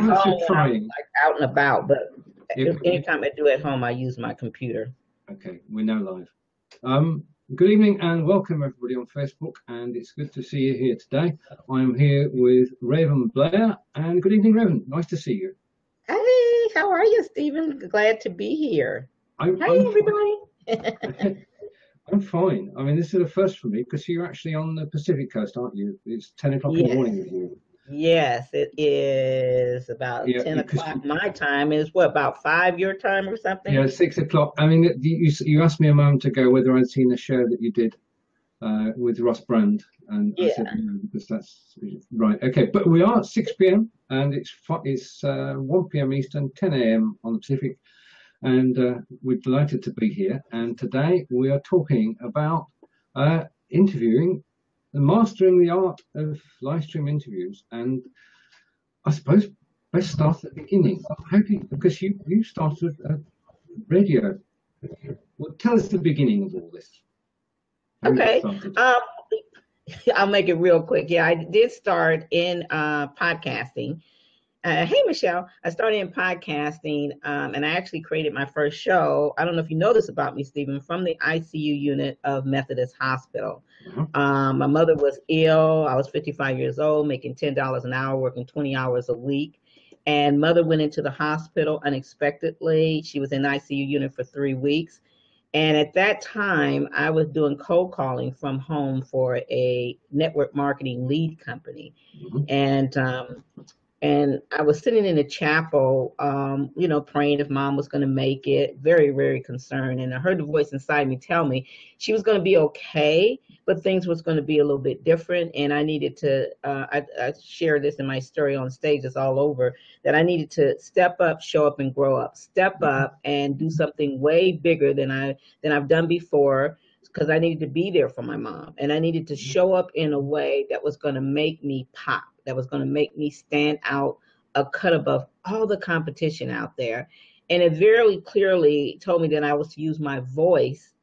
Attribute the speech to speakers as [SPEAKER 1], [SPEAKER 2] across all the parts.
[SPEAKER 1] Thanks for
[SPEAKER 2] when I'm
[SPEAKER 1] trying.
[SPEAKER 2] like out and about, but
[SPEAKER 1] If,
[SPEAKER 2] anytime I do at home, I use my computer.
[SPEAKER 1] okay, we're now live. Good evening and welcome everybody on Facebook, and it's good to see you here today. I'm here with Raven Blair, and good evening, Raven. Nice to see you.
[SPEAKER 2] Hey, how are you, Stephen? Glad to be here. Hey,
[SPEAKER 1] I'm
[SPEAKER 2] everybody.
[SPEAKER 1] fine. I'm fine. I mean, this is a first for me because you're actually on the Pacific coast, aren't you? It's 10 o'clock in the
[SPEAKER 2] Yes,
[SPEAKER 1] morning with you.
[SPEAKER 2] yes, it is about
[SPEAKER 1] Yeah,
[SPEAKER 2] 10
[SPEAKER 1] because
[SPEAKER 2] o'clock my time. Is what, about 5 your time or something?
[SPEAKER 1] yeah, 6 o'clock. I mean, you asked me a moment ago whether I'd seen the show that you did with Ross Brand, and I said
[SPEAKER 2] Yeah.
[SPEAKER 1] no because that's right. Okay, but we are at 6 p.m. and it's 1 p.m. Eastern, 10 a.m. on the Pacific, and we're delighted to be here. And today we are talking about interviewing, mastering the art of live stream interviews, and I suppose best start at the beginning. How do you, because you started radio. Well, tell us the beginning of all this. How you got
[SPEAKER 2] Okay.
[SPEAKER 1] started.
[SPEAKER 2] I'll make it real quick. Yeah, I did start in podcasting. Hey, Michelle. I started in podcasting, and I actually created my first show. I don't know if you know this about me, Stephen, from the ICU unit of Methodist Hospital.
[SPEAKER 1] Uh-huh.
[SPEAKER 2] My mother was ill. I was 55 years old, making $10 an hour, working 20 hours a week. And mother went into the hospital unexpectedly. She was in the ICU unit for 3 weeks. And at that time, I was doing cold calling from home for a network marketing lead company.
[SPEAKER 1] Mhm.
[SPEAKER 2] And I was sitting in the chapel, praying if mom was going to make it, very, very concerned. And I heard the voice inside me tell me she was going to be okay, but things was going to be a little bit different. And I needed to, I share this in my story on stage, it's all over, that I needed to step up, show up, and grow up. Step up and do something way bigger than I've done before, because I needed to be there for my mom, and I needed to show up in a way that was going to make me pop, that was going to make me stand out a cut above all the competition out there. And it very clearly told me that I was to use my voice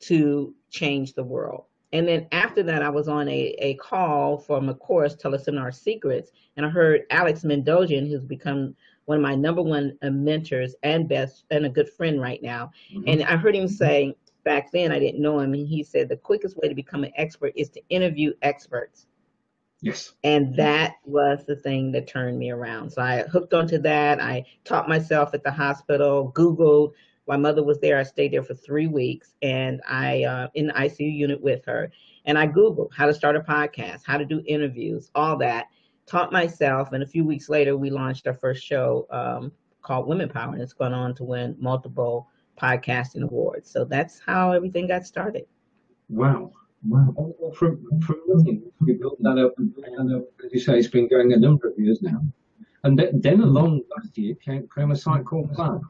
[SPEAKER 2] to change the world. And then after that, I was on a call from a course, Tell Us in Our Secrets, and I heard Alex Mendozian, who's become one of my number one mentors and best and a good friend right now.
[SPEAKER 1] Mhm.
[SPEAKER 2] And I heard him say, back then I didn't know him, and he said the quickest way to become an expert is to interview experts.
[SPEAKER 1] Yes.
[SPEAKER 2] And that was the thing that turned me around. So I hooked onto that. I taught myself at the hospital, Googled. My mother was there. I stayed there for 3 weeks, and I in the ICU unit with her. And I Googled how to start a podcast, how to do interviews, all that. Taught myself, and a few weeks later, we launched our first show called Women Power, and it's gone on to win multiple podcasting awards. So that's how everything got started.
[SPEAKER 1] Wow. Wow. From nothing, you built that up, and as you say, it's been going a number of years now. And then along last year came a site called Plan.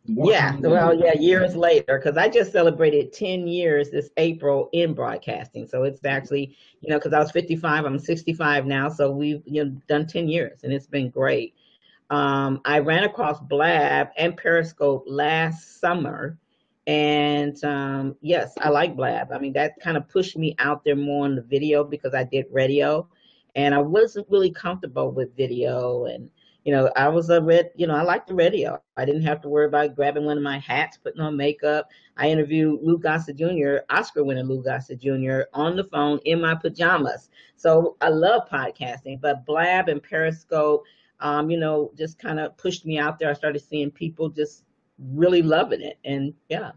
[SPEAKER 1] What
[SPEAKER 2] Yeah,
[SPEAKER 1] happened
[SPEAKER 2] well,
[SPEAKER 1] then?
[SPEAKER 2] yeah, years later, because I just celebrated 10 years this April in broadcasting. So it's actually, because I was 55, I'm 65 now. So we've done 10 years, and it's been great. I ran across Blab and Periscope last summer. And yes, I like Blab. I mean, that kind of pushed me out there more on the video because I did radio, and I wasn't really comfortable with video. And I was I liked the radio. I didn't have to worry about grabbing one of my hats, putting on makeup. I interviewed Lou Gossett Jr., Oscar winner Lou Gossett Jr., on the phone in my pajamas. So I love podcasting, but Blab and Periscope, just kind of pushed me out there. I started seeing people just really loving it. And yeah,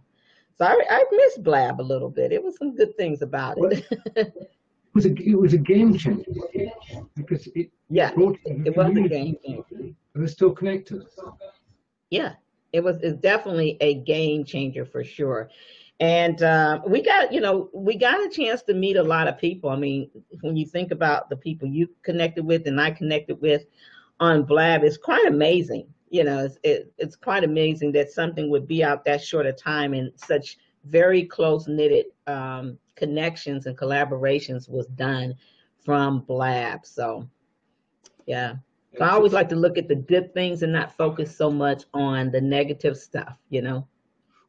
[SPEAKER 2] so I miss Blab a little bit. It was some good things about
[SPEAKER 1] Well,
[SPEAKER 2] it.
[SPEAKER 1] it was a game changer because it
[SPEAKER 2] Yeah,
[SPEAKER 1] brought together a
[SPEAKER 2] it was a
[SPEAKER 1] community
[SPEAKER 2] game changer.
[SPEAKER 1] that are still connected.
[SPEAKER 2] Yeah, it's definitely a game changer for sure. And we got a chance to meet a lot of people. I mean, when you think about the people you connected with and I connected with on Blab, it's quite amazing. It's quite amazing that something would be out that short a time and such very close knitted connections and collaborations was done from Blab. So yeah. So I
[SPEAKER 1] It's,
[SPEAKER 2] always like to look at the good things and not focus so much on the negative stuff.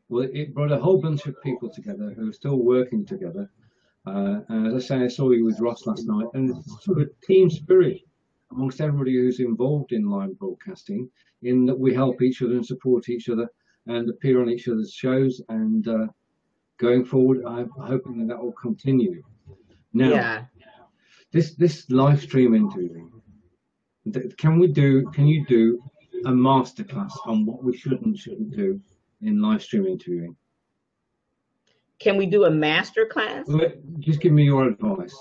[SPEAKER 1] well, it brought a whole bunch of people together who are still working together. And as I say, I saw you with Ross last night, and it's sort of team spirit. amongst everybody who's involved in live broadcasting, in that we help each other and support each other and appear on each other's shows. And going forward, I'm hoping that that will continue. Now,
[SPEAKER 2] Yeah.
[SPEAKER 1] this live stream interview, can you do a masterclass on what we should and shouldn't do in live stream interviewing?
[SPEAKER 2] Can we do a master class?
[SPEAKER 1] Just give me your advice.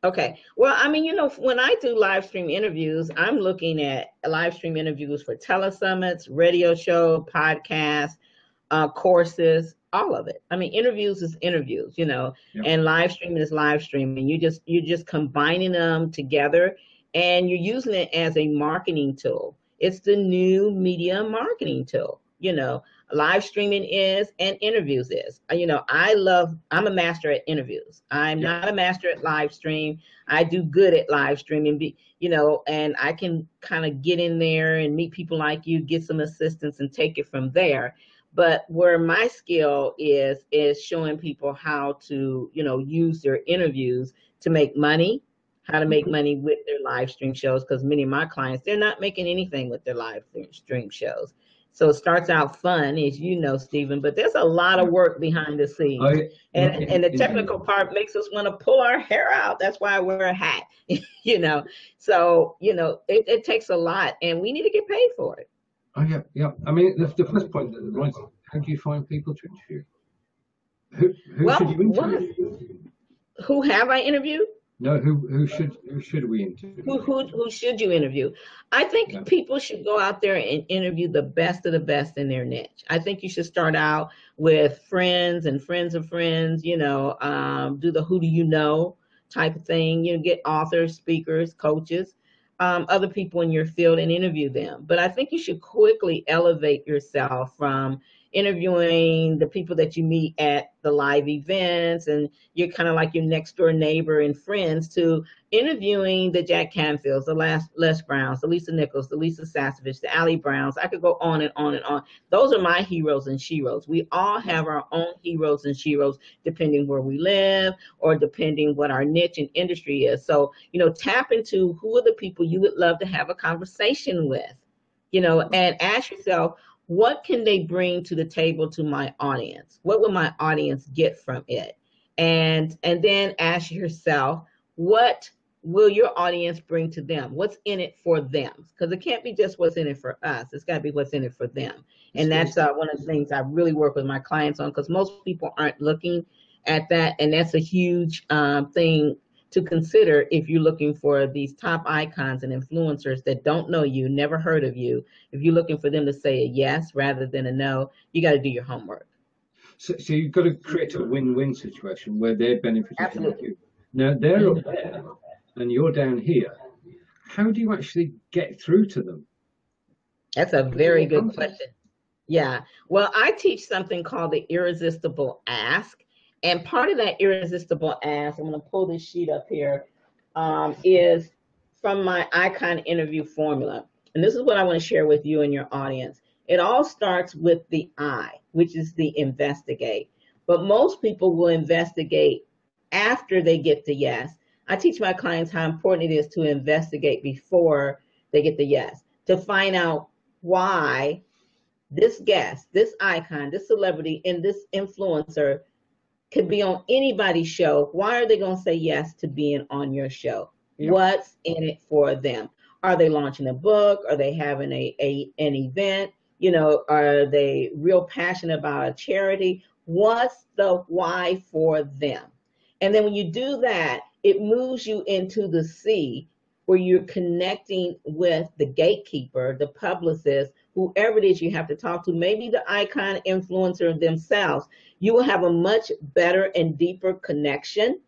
[SPEAKER 2] Okay. Well, I mean, when I do live stream interviews, I'm looking at live stream interviews for telesummits, radio show, podcasts, courses, all of it. I mean, interviews is interviews,
[SPEAKER 1] Yep.
[SPEAKER 2] and live streaming is live streaming. You're just combining them together, and you're using it as a marketing tool. It's the new media marketing tool. Live streaming is and interviews is. I'm a master at interviews. I'm
[SPEAKER 1] Yep.
[SPEAKER 2] not a master at live stream. I do good at live streaming, and I can kind of get in there and meet people like you, get some assistance and take it from there. But where my skill is showing people how to, use their interviews to make money, how to make money with their live stream shows, because many of my clients, they're not making anything with their live stream shows. So it starts out fun, as you know, Stephen, but there's a lot of work behind the scenes. And the technical part makes us want to pull our hair out. That's why I wear a hat, So, it takes a lot, and we need to get paid for it.
[SPEAKER 1] Oh, yeah. I mean, the first point, right, how do you find people to interview? Who should you interview?
[SPEAKER 2] Who have I interviewed?
[SPEAKER 1] No, who should we interview?
[SPEAKER 2] Who should you interview? I think people should go out there and interview the best of the best in their niche. I think you should start out with friends and friends of friends, do the who do you know type of thing, get authors, speakers, coaches, other people in your field and interview them. But I think you should quickly elevate yourself from interviewing the people that you meet at the live events and you're kind of like your next door neighbor and friends to interviewing the Jack Canfields, the Les Browns, the Lisa Nichols, the Lisa Sasevich, the Allie Browns. I could go on and on and on. Those are my heroes and sheroes. We all have our own heroes and sheroes depending where we live or depending what our niche and industry is. So, tap into who are the people you would love to have a conversation with, and ask yourself, what can they bring to the table to my audience? What will my audience get from it? And then ask yourself, what will your audience bring to them? What's in it for them? Because it can't be just what's in it for us. It's got to be what's in it for them. And that's one of the things I really work with my clients on, because most people aren't looking at that. And that's a huge thing to consider if you're looking for these top icons and influencers that don't know you, never heard of you. If you're looking for them to say a yes rather than a no, you got to do your homework.
[SPEAKER 1] So you've got to create a win-win situation where they're benefiting from you. Now they're up there and you're down here. How do you actually get through to them?
[SPEAKER 2] That's a very good question. Yeah. Well, I teach something called the irresistible ask. And part of that irresistible ask, I'm going to pull this sheet up here, is from my icon interview formula. And this is what I want to share with you and your audience. It all starts with the I, which is the investigate. But most people will investigate after they get the yes. I teach my clients how important it is to investigate before they get the yes, to find out why this guest, this icon, this celebrity, and this influencer could be on anybody's show. Why are they going to say yes to being on your show? Yep. What's in it for them? Are they launching a book? Are they having an event? Are they real passionate about a charity? What's the why for them? And then when you do that, it moves you into the C, where you're connecting with the gatekeeper, the publicist, whoever it is you have to talk to, maybe the icon influencer themselves. You will have a much better and deeper connection,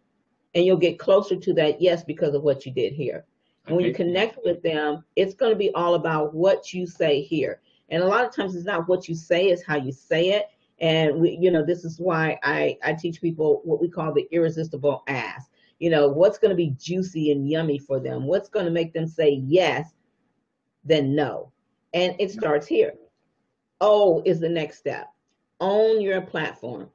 [SPEAKER 2] and you'll get closer to that yes because of what you did here. And when you connect with them, it's going to be all about what you say here. And a lot of times it's not what you say, it's how you say it. And this is why I teach people what we call the irresistible ask. What's going to be juicy and yummy for them? What's going to make them say yes, then no? And it starts here. O is the next step. Own your platform.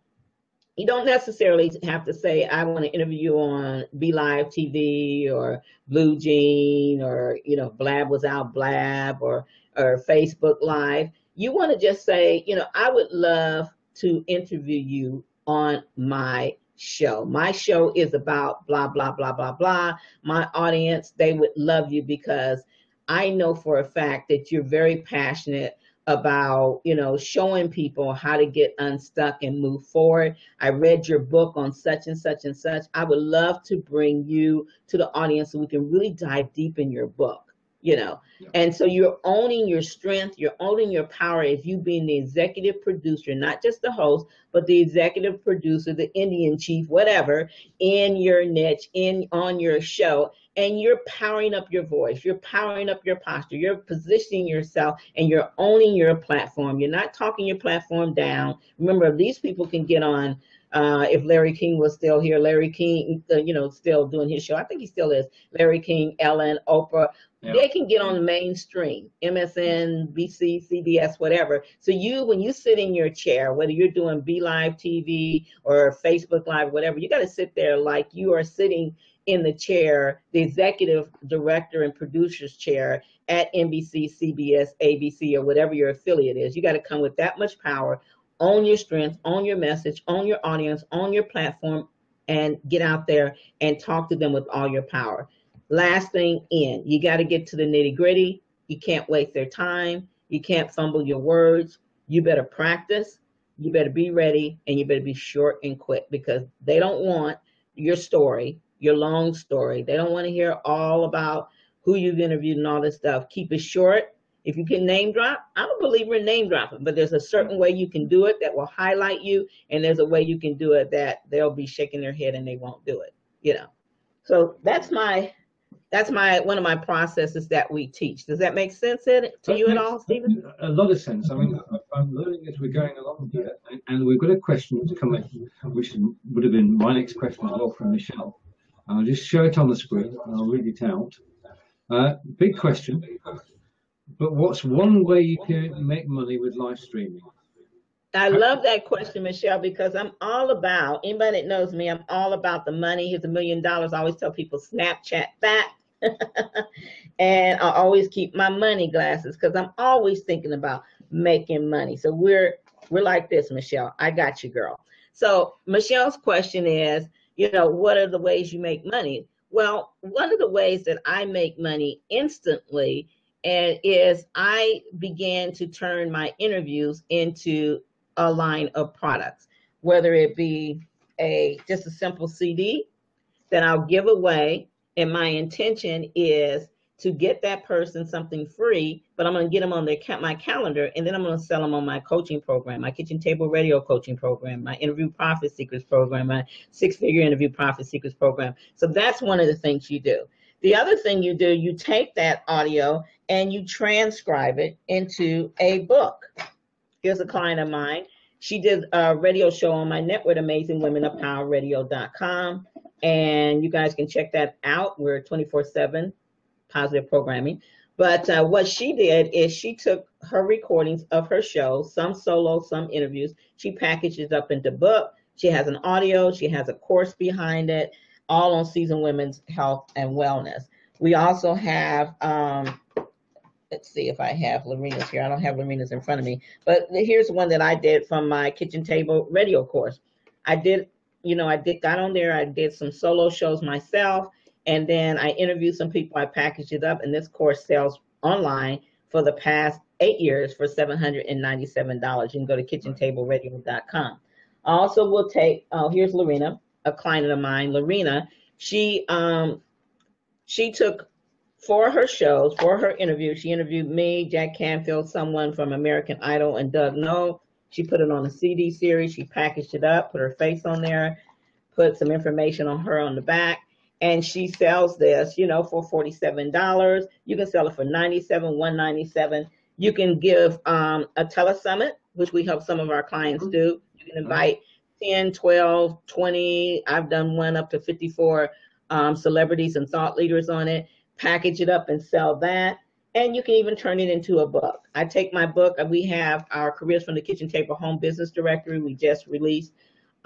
[SPEAKER 2] You don't necessarily have to say, I want to interview you on Be Live TV or Blue Jean or, Blab was out Blab or Facebook Live. You want to just say, I would love to interview you on my show. My show is about blah, blah, blah, blah, blah. My audience, they would love you because I know for a fact that you're very passionate about, showing people how to get unstuck and move forward. I read your book on such and such and such. I would love to bring you to the audience so we can really dive deep in your book,
[SPEAKER 1] Yeah.
[SPEAKER 2] And so you're owning your strength, you're owning your power as you being the executive producer, not just the host, but the executive producer, the Indian chief, whatever, in your niche, on your show. And you're powering up your voice, you're powering up your posture, you're positioning yourself, and you're owning your platform. You're not talking your platform down. Remember, these people can get on, if Larry King was still here, Larry King, still doing his show. I think he still is. Larry King, Ellen, Oprah. Yeah. They can get on the mainstream, MSNBC, CBS, whatever. So when you sit in your chair, whether you're doing Be Live TV or Facebook Live, whatever, you got to sit there like you are sitting in the chair, the executive director and producer's chair at NBC, CBS, ABC, or whatever your affiliate is. You got to come with that much power, own your strength, own your message, own your audience, own your platform, and get out there and talk to them with all your power. Last thing you got to get to the nitty gritty. You can't waste their time. You can't fumble your words. You better practice. You better be ready, and you better be short and quick, because they don't want your story, your long story. They don't want to hear all about who you've interviewed and all this stuff. Keep it short. If you can name drop, I'm a believer in name dropping, but there's a certain way you can do it that will highlight you, and there's a way you can do it that they'll be shaking their head and they won't do it. So that's one of my processes that we teach. Does that make sense to you at all, Stephen?
[SPEAKER 1] A lot of sense. I mean, I'm learning as we're going along here, and we've got a question to come in, which would have been my next question as well from Michelle. I'll just show it on the screen and I'll read it out. Big question, but what's one way you can make money with live streaming?
[SPEAKER 2] I love that question, Michelle, because I'm all about, anybody that knows me, I'm all about the money. Here's $1 million. I always tell people Snapchat that. And I always keep my money glasses because I'm always thinking about making money. So we're like this, Michelle. I got you, girl. So Michelle's question is, what are the ways you make money? Well, one of the ways that I make money instantly is I began to turn my interviews into a line of products, whether it be just a simple CD that I'll give away. And my intention is to get that person something free, but I'm going to get them on my calendar, and then I'm going to sell them on my coaching program, my Kitchen Table Radio coaching program, my Interview Profit Secrets program, my 6-figure Interview Profit Secrets program. So that's one of the things you do. The other thing you do, you take that audio and you transcribe it into a book. Here's a client of mine. She did a radio show on my network, AmazingWomenOfPowerRadio.com. And you guys can check that out. We're 24/7 positive programming. But what she did is she took her recordings of her show, some solo, some interviews. She packaged it up into book. She has an audio. She has a course behind it, all on seasoned women's health and wellness. We also have, let's see if I have Lorena's here. I don't have Lorena's in front of me. But here's one that I did from my Kitchen Table Radio course. I got on there, I did some solo shows myself, and then I interviewed some people, I packaged it up, and this course sells online for the past 8 years for $797. You can go to kitchentableradio.com. Also, we'll take, here's Lorena, a client of mine. Lorena, she took, for her shows, for her interviews, she interviewed me, Jack Canfield, someone from American Idol, and Doug Noll. She put it on a CD series. She packaged it up, put her face on there, put some information on her on the back, and she sells this, for $47. You can sell it for $97, $197. You can give a telesummit, which we help some of our clients do. You can invite 10, 12, 20. I've done one up to 54 celebrities and thought leaders on it. Package it up and sell that. And you can even turn it into a book. I take my book, we have our Careers from the Kitchen Table Home Business Directory we just released.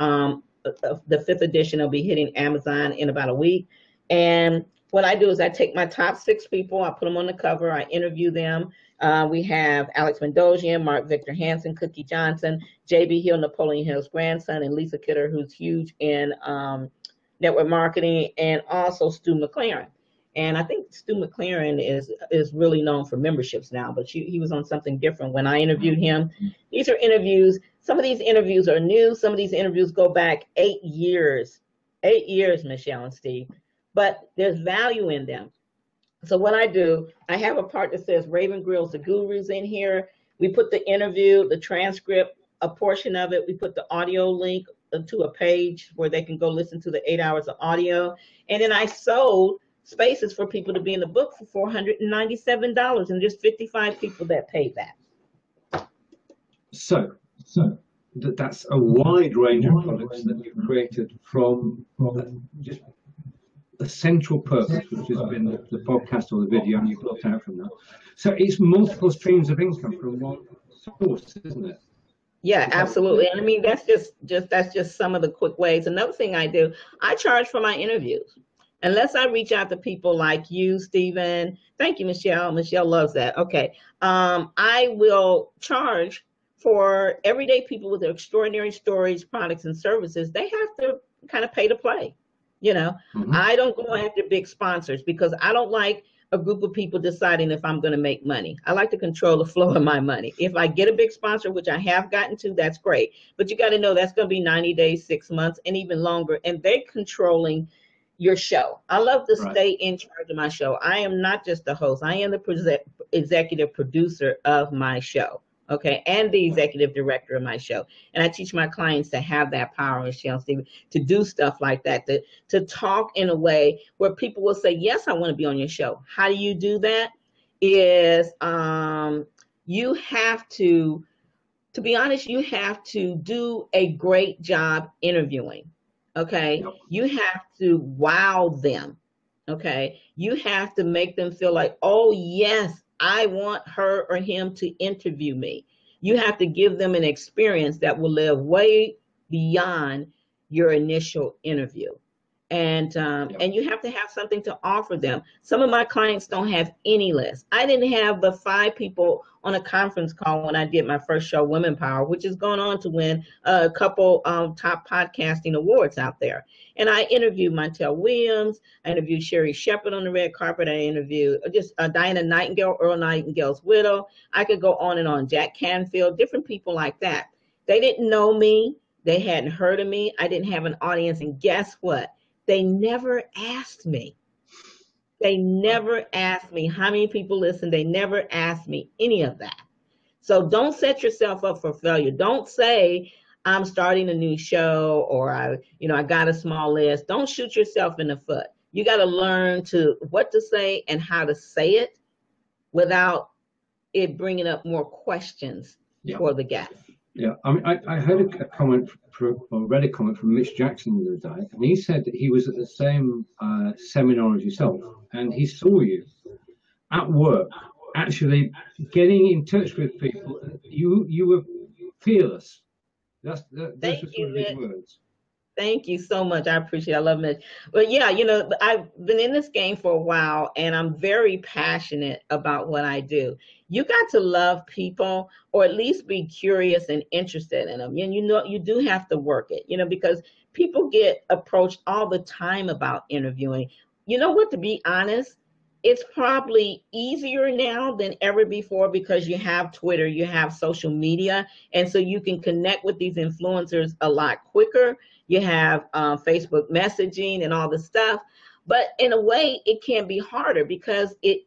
[SPEAKER 2] The fifth edition will be hitting Amazon in about a week. And what I do is I take my top 6 people, I put them on the cover, I interview them. We have Alex Mendosian, Mark Victor Hansen, Cookie Johnson, J.B. Hill, Napoleon Hill's grandson, and Lisa Kidder, who's huge in network marketing, and also Stu McLaren. And I think Stu McLaren is really known for memberships now, but he was on something different when I interviewed him. These are interviews. Some of these interviews are new. Some of these interviews go back 8 years. 8 years, Michelle and Steve. But there's value in them. So what I do, I have a part that says Raven Grills the Gurus in here. We put the interview, the transcript, a portion of it. We put the audio link to a page where they can go listen to the 8 hours of audio. And then I sold spaces for people to be in the book for $497, and there's 55 people that paid that.
[SPEAKER 1] So that's a wide range of products that you've created from just a central purpose, which has been the podcast or the video, and you've looked out from that. So it's multiple streams of income from one source, isn't it?
[SPEAKER 2] Yeah, absolutely. I mean, that's just some of the quick ways. Another thing I do, I charge for my interviews. Unless I reach out to people like you, Stephen. Thank you, Michelle. Michelle loves that. Okay. I will charge for everyday people with extraordinary stories, products, and services. They have to kind of pay to play. You know, I don't go after big sponsors because I don't like a group of people deciding if I'm going to make money. I like to control the flow of my money. If I get a big sponsor, which I have gotten to, that's great. But you got to know that's going to be 90 days, 6 months, and even longer. And they're controlling your show. I love to stay in charge of my show. I am not just the host. I am the executive producer of my show. Okay, and the executive director of my show. And I teach my clients to have that power, Michelle, Stephen, to do stuff like that, to talk in a way where people will say, yes, I want to be on your show. How do you do that? Is you have to be honest, you have to do a great job interviewing. Okay, you have to wow them. Okay, you have to make them feel like, oh, yes, I want her or him to interview me. You have to give them an experience that will live way beyond your initial interview. And you have to have something to offer them. Some of my clients don't have any list. I didn't have the 5 people on a conference call when I did my first show, Women Power, which has gone on to win a couple top podcasting awards out there. And I interviewed Montel Williams. I interviewed Sherry Shepherd on the red carpet. I interviewed just Diana Nightingale, Earl Nightingale's widow. I could go on and on. Jack Canfield, different people like that. They didn't know me. They hadn't heard of me. I didn't have an audience. And guess what? They never asked me. They never asked me how many people listen. They never asked me any of that. So don't set yourself up for failure. Don't say, I'm starting a new show, or I got a small list. Don't shoot yourself in the foot. You got to learn what to say and how to say it without it bringing up more questions for the guest.
[SPEAKER 1] Yeah, I mean, I heard a comment or read a comment from Mitch Jackson the other day, and he said that he was at the same seminar as yourself, and he saw you at work, actually getting in touch with people. You were fearless. Those were some of his words.
[SPEAKER 2] Thank you so much. I appreciate it. I love Mitch. But yeah, I've been in this game for a while, and I'm very passionate about what I do. You got to love people, or at least be curious and interested in them. And you do have to work it, because people get approached all the time about interviewing. You know what, to be honest, it's probably easier now than ever before because you have Twitter, you have social media, and so you can connect with these influencers a lot quicker. You have Facebook messaging and all this stuff. But in a way, it can be harder because they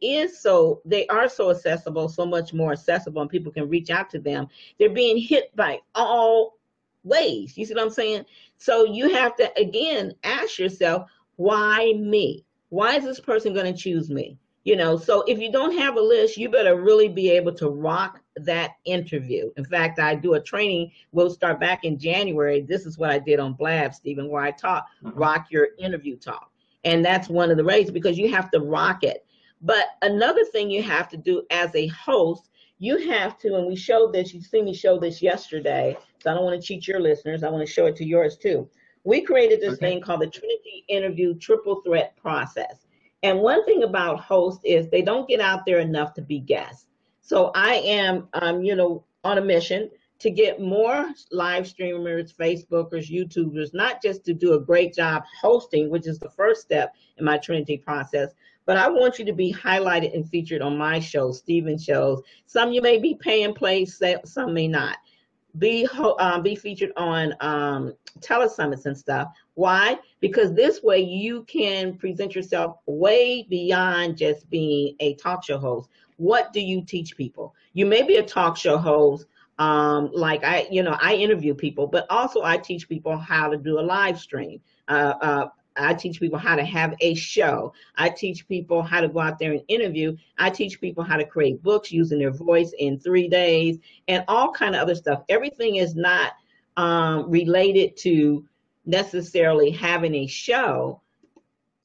[SPEAKER 2] are so accessible, so much more accessible, and people can reach out to them. They're being hit by all ways. You see what I'm saying? So you have to, again, ask yourself, why me? Why is this person going to choose me? So if you don't have a list, you better really be able to rock that interview. In fact, I do a training. We'll start back in January. This is what I did on Blab, Stephen, where I taught rock your interview talk. And that's one of the ways, because you have to rock it. But another thing you have to do as a host, you have to, and we showed this, you've seen me show this yesterday, so I don't want to cheat your listeners. I want to show it to yours too. We created this thing called the Trinity Interview Triple Threat Process. And one thing about hosts is they don't get out there enough to be guests. So I am, on a mission to get more live streamers, Facebookers, YouTubers, not just to do a great job hosting, which is the first step in my Trinity process, but I want you to be highlighted and featured on my shows, Steven's shows. Some you may be paying plays, some may not. Be featured on telesummits and stuff. Why? Because this way you can present yourself way beyond just being a talk show host. What do you teach people? You may be a talk show host, like I interview people, but also I teach people how to do a live stream. I teach people how to have a show. I teach people how to go out there and interview. I teach people how to create books using their voice in 3 days and all kind of other stuff. Everything is not related to necessarily having a show.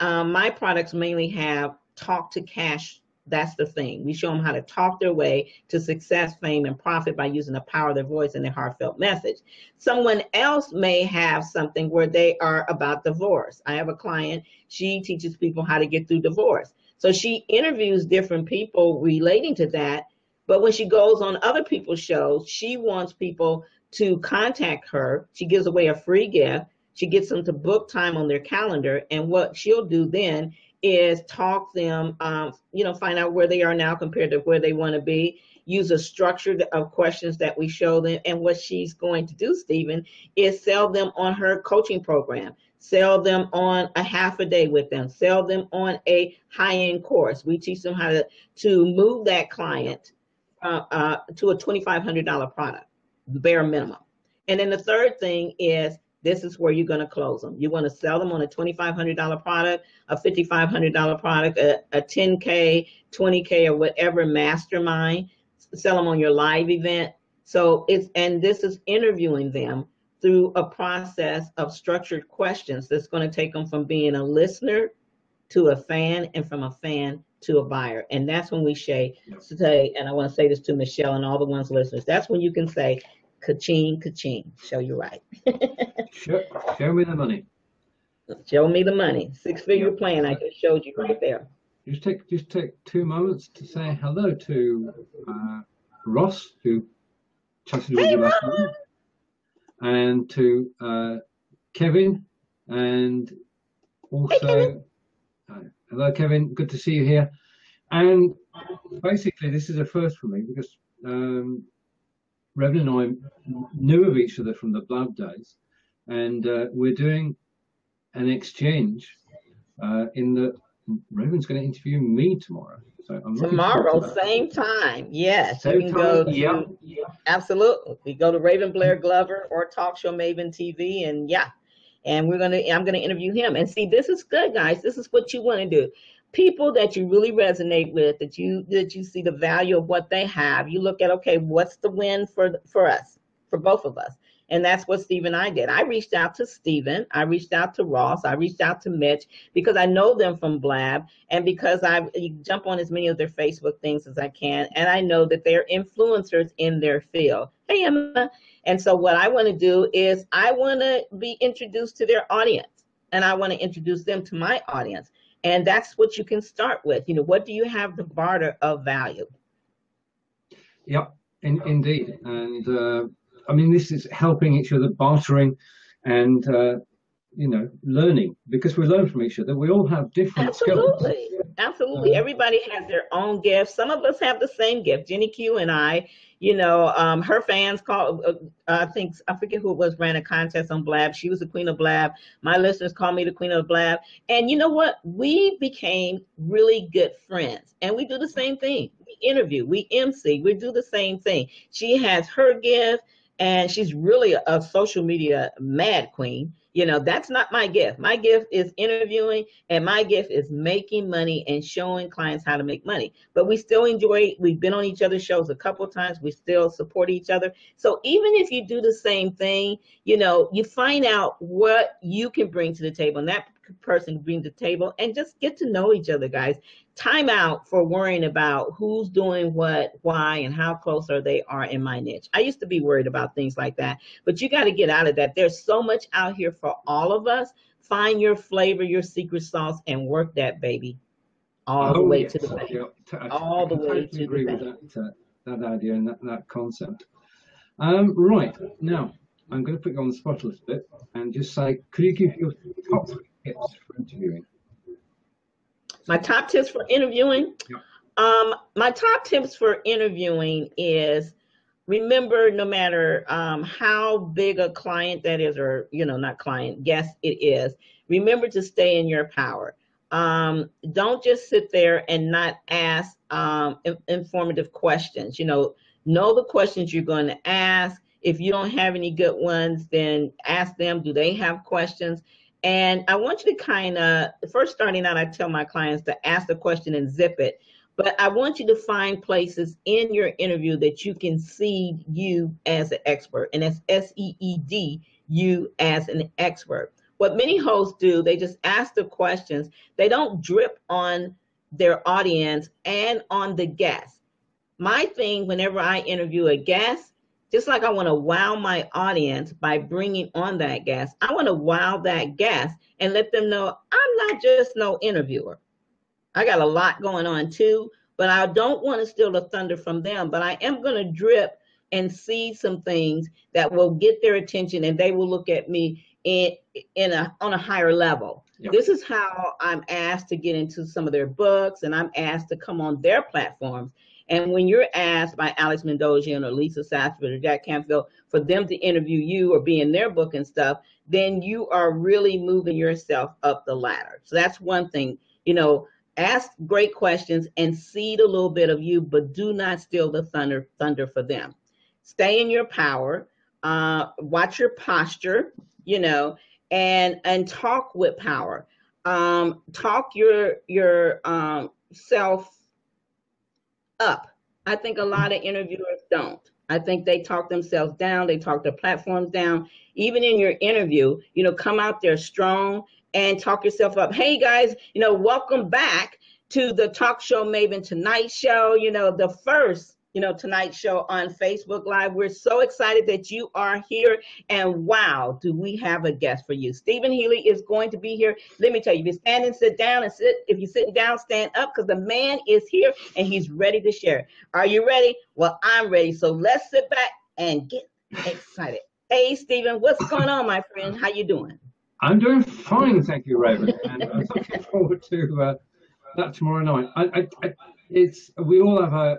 [SPEAKER 2] My products mainly have talk to cash. That's the thing. We show them how to talk their way to success, fame, and profit by using the power of their voice and their heartfelt message. Someone else may have something where they are about divorce. I have a client, she teaches people how to get through divorce. So she interviews different people relating to that, but when she goes on other people's shows, she wants people to contact her. She gives away a free gift. She gets them to book time on their calendar, and what she'll do then is talk them, find out where they are now compared to where they want to be, use a structure of questions that we show them. And what she's going to do, Stephen, is sell them on her coaching program, sell them on a half a day with them, sell them on a high-end course. We teach them how to move that client to a $2,500 product, bare minimum. And then the third thing is, this is where you're going to close them. You want to sell them on a $2,500 product, a $5,500 product, a $10K, $20K, or whatever mastermind. Sell them on your live event. So this is interviewing them through a process of structured questions that's going to take them from being a listener to a fan, and from a fan to a buyer. And that's when we say, and I want to say this to Michelle and all the ones listeners, that's when you can say, ka-ching, ka-ching, show you right.
[SPEAKER 1] Show me the money.
[SPEAKER 2] Show me the money. Six-figure plan I just showed you right there.
[SPEAKER 1] Just take 2 moments to say hello to Ross, who chatted with you last night, and to Kevin, and also hello Kevin, good to see you here. And basically this is a first for me because Raven and I knew of each other from the Blab days, and we're doing an exchange in the Raven's going to interview me tomorrow. So I'm
[SPEAKER 2] tomorrow, same time. Yes,
[SPEAKER 1] same
[SPEAKER 2] you can
[SPEAKER 1] time,
[SPEAKER 2] go to, absolutely. We go to Raven Blair Glover or Talk Show Maven TV, and I'm gonna interview him. And see, this is good, guys. This is what you want to do. People that you really resonate with, that you see the value of what they have. You look at, okay, what's the win for us, for both of us? And that's what Steve and I did. I reached out to Steven, I reached out to Ross, I reached out to Mitch, because I know them from Blab, and because I jump on as many of their Facebook things as I can, and I know that they're influencers in their field. Hey, Emma. And so what I want to do is I want to be introduced to their audience, and I want to introduce them to my audience. And that's what you can start with. What do you have to barter of value?
[SPEAKER 1] Yep, indeed. And I mean, this is helping each other, bartering, and learning, because we learn from each other. We all have different skills.
[SPEAKER 2] Absolutely. Everybody has their own gifts. Some of us have the same gift. Jenny Q and I, her fans call, I forget who it was, ran a contest on Blab. She was the queen of Blab. My listeners call me the queen of Blab. And you know what? We became really good friends, and we do the same thing. We interview, we MC, we do the same thing. She has her gift, and she's really a social media mad queen. That's not my gift. My gift is interviewing, and my gift is making money and showing clients how to make money. But we still enjoy, we've been on each other's shows a couple of times. We still support each other. So even if you do the same thing, you find out what you can bring to the table, and that person brings to the table, and just get to know each other, guys. Time out for worrying about who's doing what, why, and how close they are in my niche. I used to be worried about things like that, but you got to get out of that. There's so much out here for all of us. Find your flavor, your secret sauce, and work that baby all the way
[SPEAKER 1] yes.
[SPEAKER 2] to the bank.
[SPEAKER 1] Yeah,
[SPEAKER 2] All the
[SPEAKER 1] I
[SPEAKER 2] way
[SPEAKER 1] totally
[SPEAKER 2] to
[SPEAKER 1] agree
[SPEAKER 2] the
[SPEAKER 1] with
[SPEAKER 2] bank.
[SPEAKER 1] that idea and that concept. Right, now I'm going to put you on the spot a little bit and just say, could you give your top 3 tips for interviewing?
[SPEAKER 2] My top tips for interviewing?
[SPEAKER 1] Yeah.
[SPEAKER 2] My top tips for interviewing is, remember, no matter how big a client that is, or, not client, guest it is, remember to stay in your power. Don't just sit there and not ask informative questions. Know the questions you're going to ask. If you don't have any good ones, then ask them, do they have questions? And I want you to kind of, first starting out, I tell my clients to ask the question and zip it. But I want you to find places in your interview that you can see you as an expert, and that's SEED, you as an expert. What many hosts do, they just ask the questions. They don't drip on their audience and on the guest. My thing, whenever I interview a guest, just like I want to wow my audience by bringing on that guest, I want to wow that guest and let them know I'm not just no interviewer. I got a lot going on too, but I don't want to steal the thunder from them. But I am going to drip and see some things that will get their attention, and they will look at me on a higher level. Yep. This is how I'm asked to get into some of their books, and I'm asked to come on their platforms. And when you're asked by Alex Mendozian or Lisa Sassford or Jack Canfield for them to interview you or be in their book and stuff, then you are really moving yourself up the ladder. So that's one thing. Ask great questions and seed a little bit of you, but do not steal the thunder for them. Stay in your power. Watch your posture, and talk with power. Talk your self up. I think a lot of interviewers don't. I think they talk themselves down. They talk their platforms down. Even in your interview, come out there strong and talk yourself up. Hey guys, welcome back to the Talk Show Maven Tonight Show, the first, Tonight Show on Facebook Live. We're so excited that you are here, and wow, do we have a guest for you. Stephen Healy is going to be here. Let me tell you, if you're standing, sit down, and sit. If you're sitting down, stand up, because the man is here and he's ready to share. Are you ready? Well, I'm ready. So let's sit back and get excited. Hey, Stephen, what's going on, my friend? How you doing?
[SPEAKER 1] I'm doing fine, thank you, Raven. And I'm looking forward to that tomorrow night. We all have our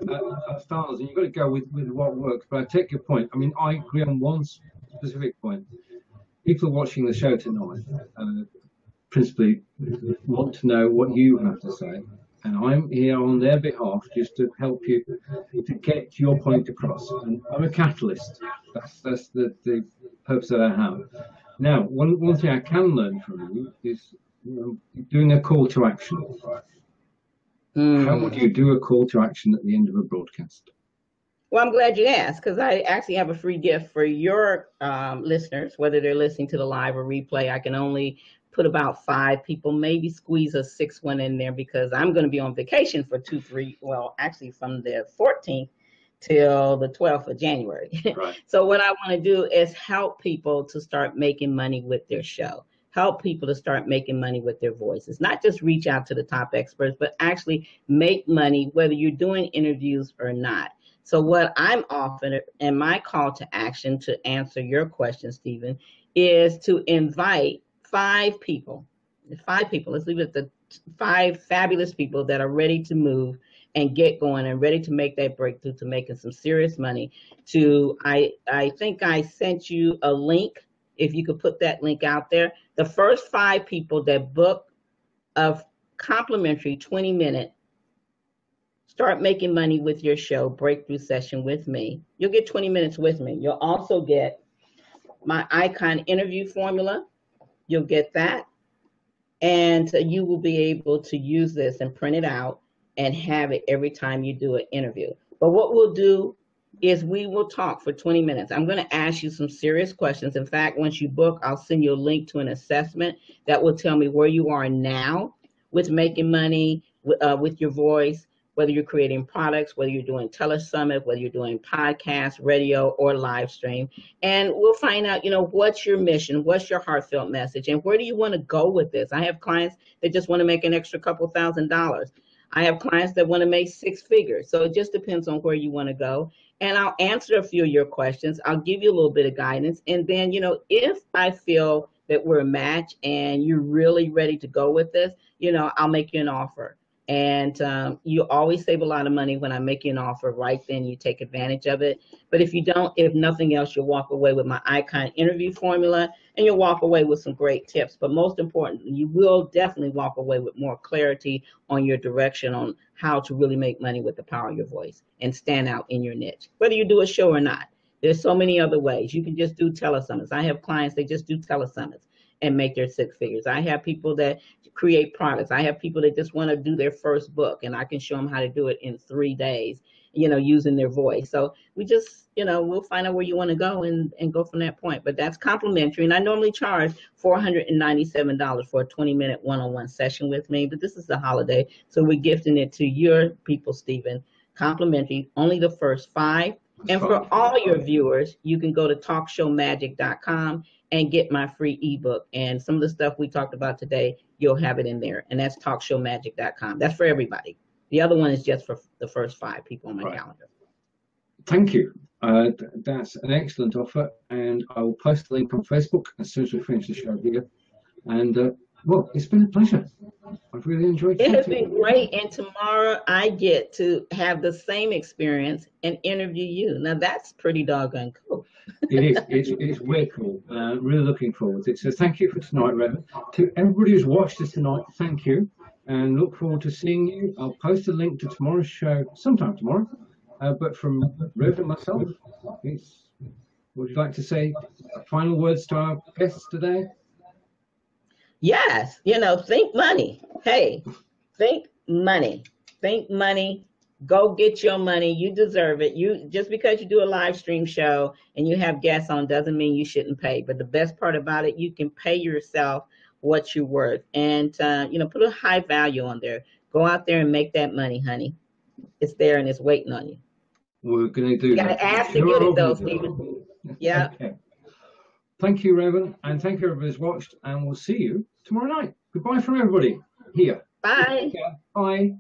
[SPEAKER 1] styles, and you've got to go with what works. But I take your point. I mean, I agree on one specific point. People watching the show tonight principally want to know what you have to say, and I'm here on their behalf just to help you to get your point across. And I'm a catalyst. That's the purpose that I have. Now, one thing I can learn from you is doing a call to action. How would you do a call to action at the end of a broadcast?
[SPEAKER 2] Well, I'm glad you asked, because I actually have a free gift for your listeners, whether they're listening to the live or replay. I can only put about 5 people, maybe squeeze a 6th one in there, because I'm going to be on vacation for actually from the 14th till the 12th of January. Right. So what I want to do is help people to start making money with their show. Help people to start making money with their voices. Not just reach out to the top experts, but actually make money, whether you're doing interviews or not. So what I'm offering, and my call to action to answer your question, Stephen, is to invite 5 people. 5 people. Let's leave it at the 5 fabulous people that are ready to move and get going and ready to make that breakthrough to making some serious money. I think I sent you a link. If you could put that link out there. The first 5 people that book a complimentary 20-minute start making money with your show breakthrough session with me, you'll get 20 minutes with me. You'll also get my icon interview formula. You'll get that. And you will be able to use this and print it out and have it every time you do an interview. But what we'll do is we will talk for 20 minutes. I'm going to ask you some serious questions. In fact, once you book, I'll send you a link to an assessment that will tell me where you are now with making money with your voice, whether you're creating products, whether you're doing telesummit, whether you're doing podcast, radio, or live stream. And we'll find out, what's your mission, what's your heartfelt message, and where do you want to go with this? I have clients that just want to make an extra couple $1,000s. I have clients that want to make 6 figures. So it just depends on where you want to go. And I'll answer a few of your questions. I'll give you a little bit of guidance. And then, if I feel that we're a match and you're really ready to go with this, I'll make you an offer. And you always save a lot of money when I make you an offer right then. You take advantage of it. But if you don't, if nothing else, you'll walk away with my icon interview formula, and you'll walk away with some great tips. But most important, you will definitely walk away with more clarity on your direction on how to really make money with the power of your voice and stand out in your niche, whether you do a show or not. There's so many other ways. You can just do telesummits. I have clients that just do telesummits and make their 6 figures. I have people that create products. I have people that just want to do their first book, and I can show them how to do it in 3 days, using their voice. So we just, we'll find out where you want to go and go from that point. But that's complimentary. And I normally charge $497 for a 20-minute one-on-one session with me. But this is the holiday, so we're gifting it to your people, Stephen. Complimentary, only the first 5. And for all your viewers, you can go to talkshowmagic.com and get my free ebook. And some of the stuff we talked about today, you'll have it in there. And that's talkshowmagic.com. That's for everybody. The other one is just for the first 5 people on my calendar.
[SPEAKER 1] Thank you. That's an excellent offer. And I will post the link on Facebook as soon as we finish the show here. And well, it's been a pleasure. I've really enjoyed it.
[SPEAKER 2] It has been great. And tomorrow I get to have the same experience and interview you. Now that's pretty doggone cool.
[SPEAKER 1] It is. It's way cool. Really looking forward to it. So thank you for tonight, Raven. To everybody who's watched us tonight, thank you. And look forward to seeing you. I'll post a link to tomorrow's show sometime tomorrow. But from Raven and myself, would you like to say final words to our guests today?
[SPEAKER 2] Yes, think money. Hey, think money. Think money. Go get your money. You deserve it. Just because you do a live stream show and you have guests on doesn't mean you shouldn't pay. But the best part about it, you can pay yourself what you're worth. And put a high value on there. Go out there and make that money, honey. It's there and it's waiting on you.
[SPEAKER 1] We're going to do that.
[SPEAKER 2] You got to ask to get it, though, Stephen. Yeah.
[SPEAKER 1] Okay. Thank you, Raven, and thank you everybody who's watched, and we'll see you tomorrow night. Goodbye from everybody here.
[SPEAKER 2] Bye.
[SPEAKER 1] Bye.